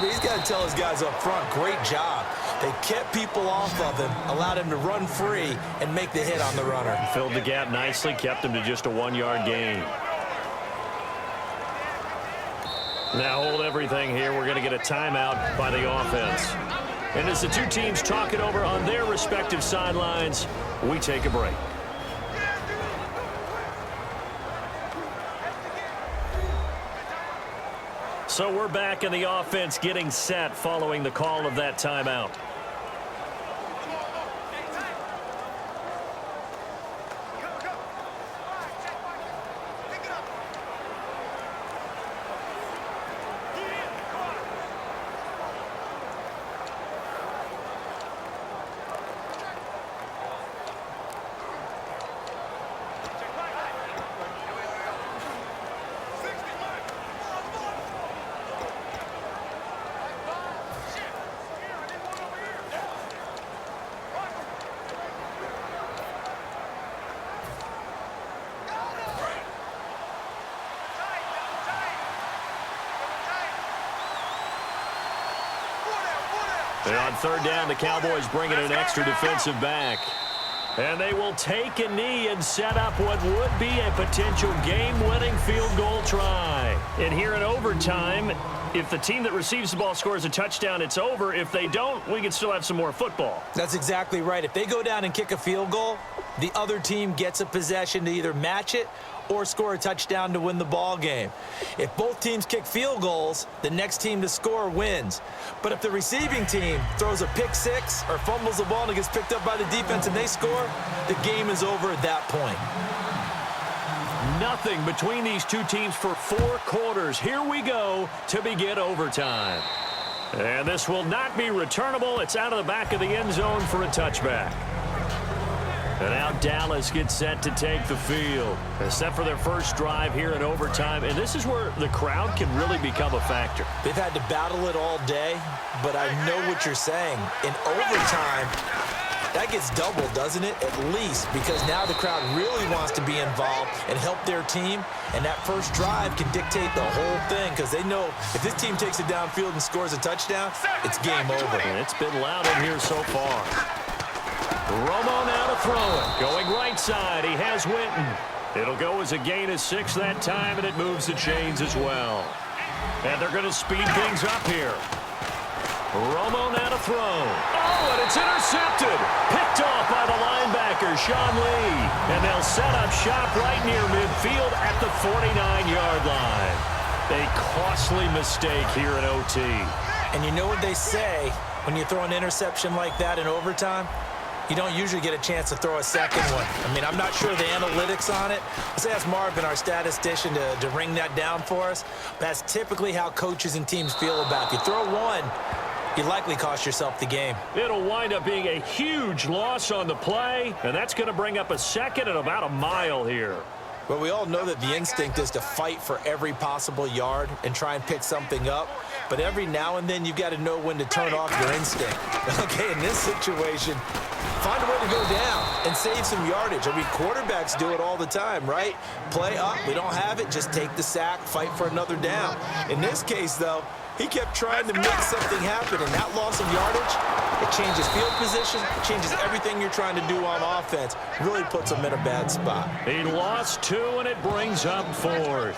He's got to tell his guys up front, great job. They kept people off of him, allowed him to run free and make the hit on the runner. Filled the gap nicely, kept him to just a 1-yard gain. Now hold everything here. We're going to get a timeout by the offense. And as the two teams talk it over on their respective sidelines, we take a break. So we're back in the offense getting set following the call of that timeout. And on third down, the Cowboys bring in an extra defensive back. And they will take a knee and set up what would be a potential game-winning field goal try. And here in overtime, if the team that receives the ball scores a touchdown, it's over. If they don't, we can still have some more football. That's exactly right. If they go down and kick a field goal, the other team gets a possession to either match it or score a touchdown to win the ball game. If both teams kick field goals, the next team to score wins. But if the receiving team throws a pick six or fumbles the ball and it gets picked up by the defense and they score, the game is over at that point. Nothing between these two teams for 4 quarters. Here we go to begin overtime. And this will not be returnable. It's out of the back of the end zone for a touchback. And now Dallas gets set to take the field. They're set for their first drive here in overtime. And this is where the crowd can really become a factor. They've had to battle it all day, but I know what you're saying. In overtime, that gets doubled, doesn't it? At least, because now the crowd really wants to be involved and help their team. And that first drive can dictate the whole thing because they know if this team takes it downfield and scores a touchdown, it's game over. And it's been loud in here so far. Romo now to throw it. Going right side. He has Winton. It'll go as a gain of 6 that time, and it moves the chains as well. And they're going to speed things up here. Romo now to throw. Oh, and it's intercepted. Picked off by the linebacker, Sean Lee. And they'll set up shop right near midfield at the 49-yard line. A costly mistake here in OT. And you know what they say when you throw an interception like that in overtime? You don't usually get a chance to throw a second one. I mean, I'm not sure the analytics on it. Let's ask Marvin, our statistician, to ring that down for us. That's typically how coaches and teams feel about it. If you throw one, you likely cost yourself the game. It'll wind up being a huge loss on the play, and that's going to bring up a second at about a mile here. Well, we all know that the instinct is to fight for every possible yard and try and pick something up. But every now and then, you've got to know when to turn off your instinct. Okay, in this situation, find a way to go down and save some yardage. I mean, quarterbacks do it all the time, right? Play up, we don't have it, just take the sack, fight for another down. In this case, though, he kept trying to make something happen, and that loss of yardage, it changes field position, it changes everything you're trying to do on offense, really puts him in a bad spot. He lost 2, and it brings up 4th.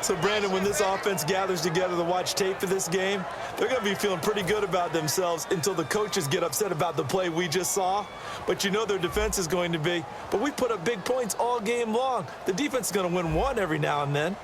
So, Brandon, when this offense gathers together to watch tape of this game, they're going to be feeling pretty good about themselves until the coaches get upset about the play we just saw. But you know their defense is going to be. But we put up big points all game long. The defense is going to win one every now and then.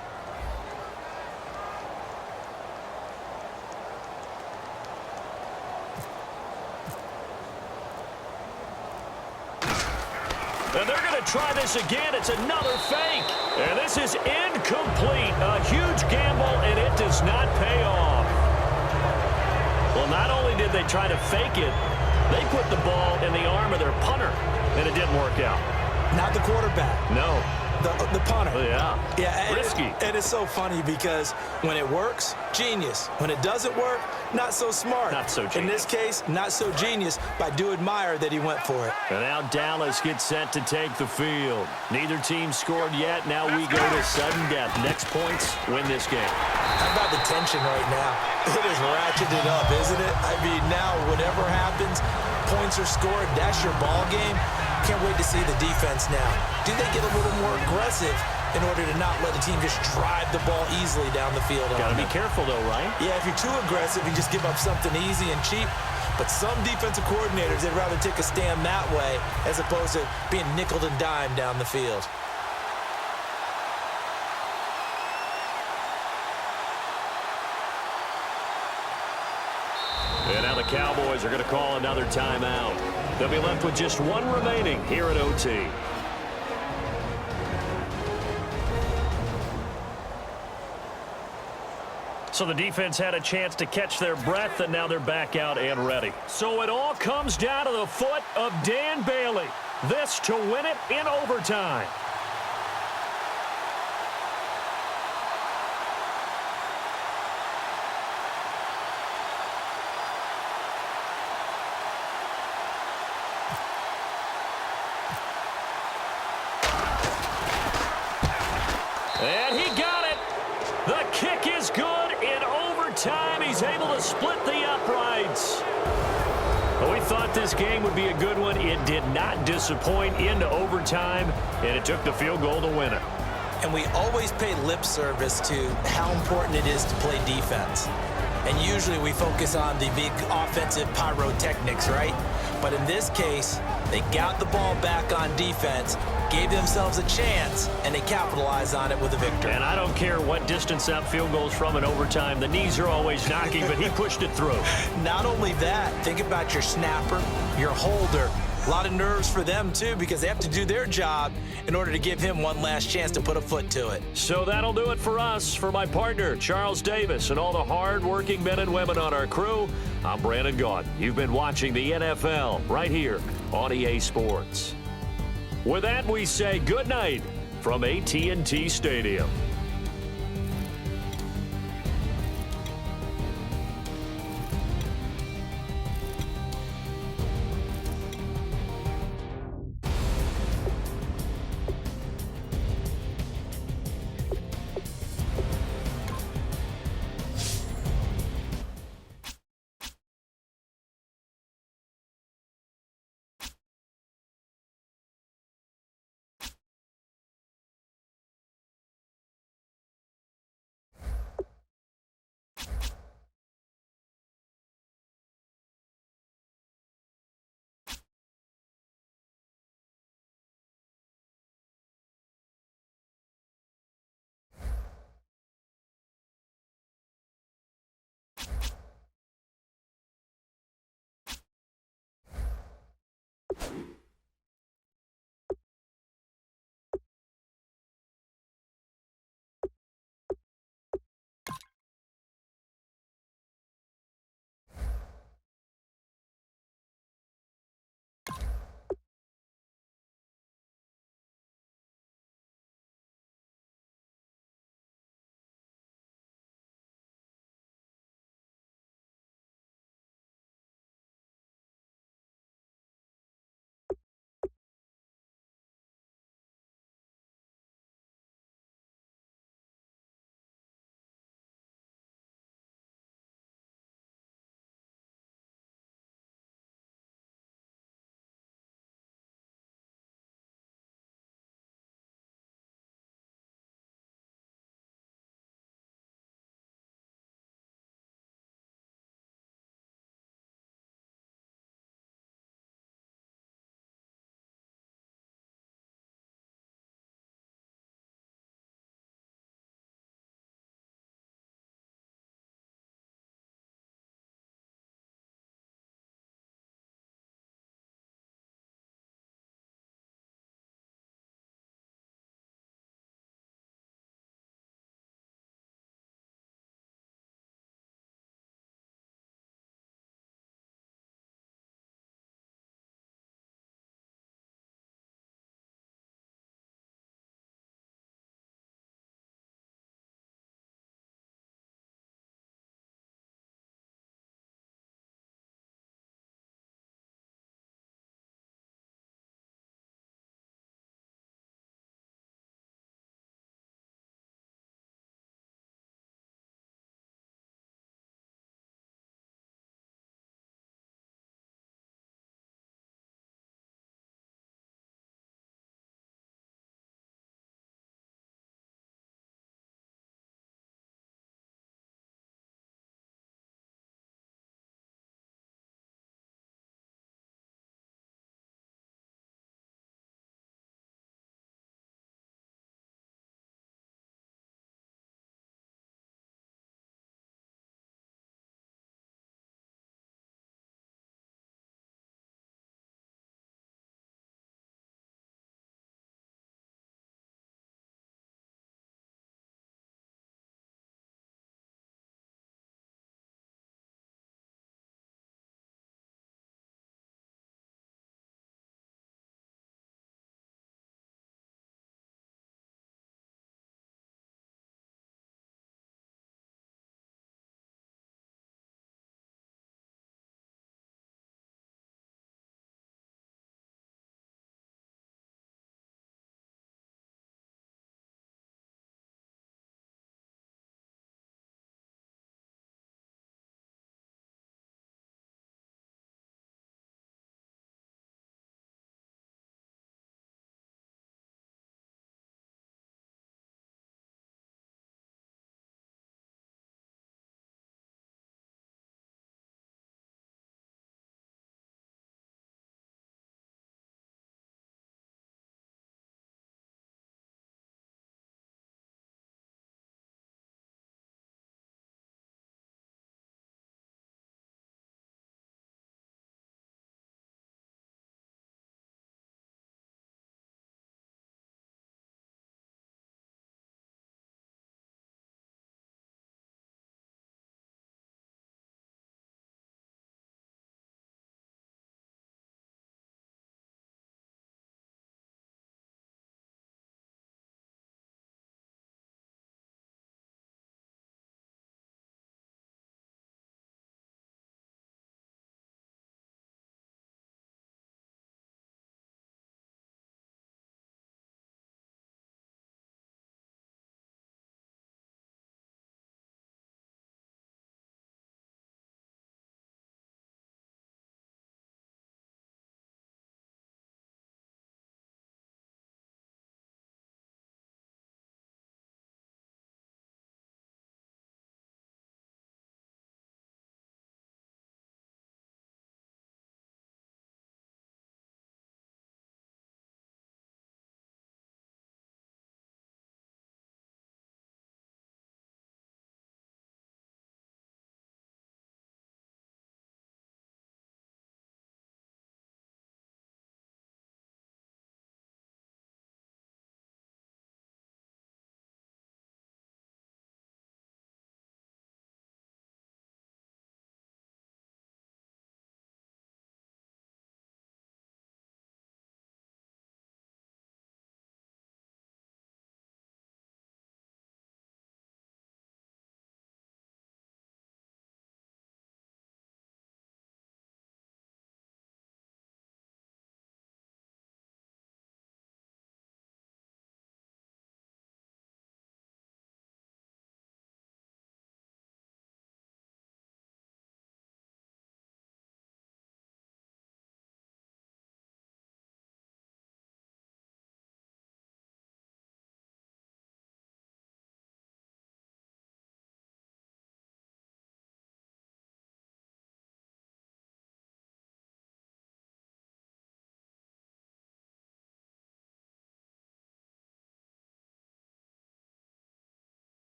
And they're going to try this again. It's another fake. And this is incomplete. A huge gamble, and it does not pay off. Well, not only did they try to fake it, they put the ball in the arm of their punter, and it didn't work out. Not the quarterback. No. The punter. Yeah. Yeah. Risky. And it's so funny because when it works, genius. When it doesn't work, not so smart. Not so genius. In this case, not so genius, but I do admire that he went for it. And now Dallas gets set to take the field. Neither team scored yet. Now we go to sudden death. Next points win this game. How about the tension right now? It is ratcheted up, isn't it? I mean, now whatever happens, points are scored, that's your ball game. Can't wait to see the defense now. Do they get a little more aggressive in order to not let the team just drive the ball easily down the field? Got to be careful, though, right? Yeah, if you're too aggressive, you just give up something easy and cheap. But some defensive coordinators, they'd rather take a stand that way as opposed to being nickeled and dimed down the field. And now the Cowboys are going to call another timeout. They'll be left with just one remaining here at OT. So the defense had a chance to catch their breath, and now they're back out and ready. So it all comes down to the foot of Dan Bailey. This to win it in overtime. And he got it. The kick is good in overtime. He's able to split the uprights. Well, we thought this game would be a good one. It did not disappoint into overtime, and it took the field goal to win it. And we always pay lip service to how important it is to play defense. And usually we focus on the big offensive pyrotechnics, right? But in this case, they got the ball back on defense, gave themselves a chance, and they capitalized on it with a victory. And I don't care what distance that field goes from in overtime. The knees are always knocking, but he pushed it through. Not only that, think about your snapper, your holder. A lot of nerves for them, too, because they have to do their job in order to give him one last chance to put a foot to it. So that'll do it for us. For my partner, Charles Davis, and all the hard-working men and women on our crew, I'm Brandon Gaudin. You've been watching the NFL right here on EA Sports. With that, we say good night from AT&T Stadium.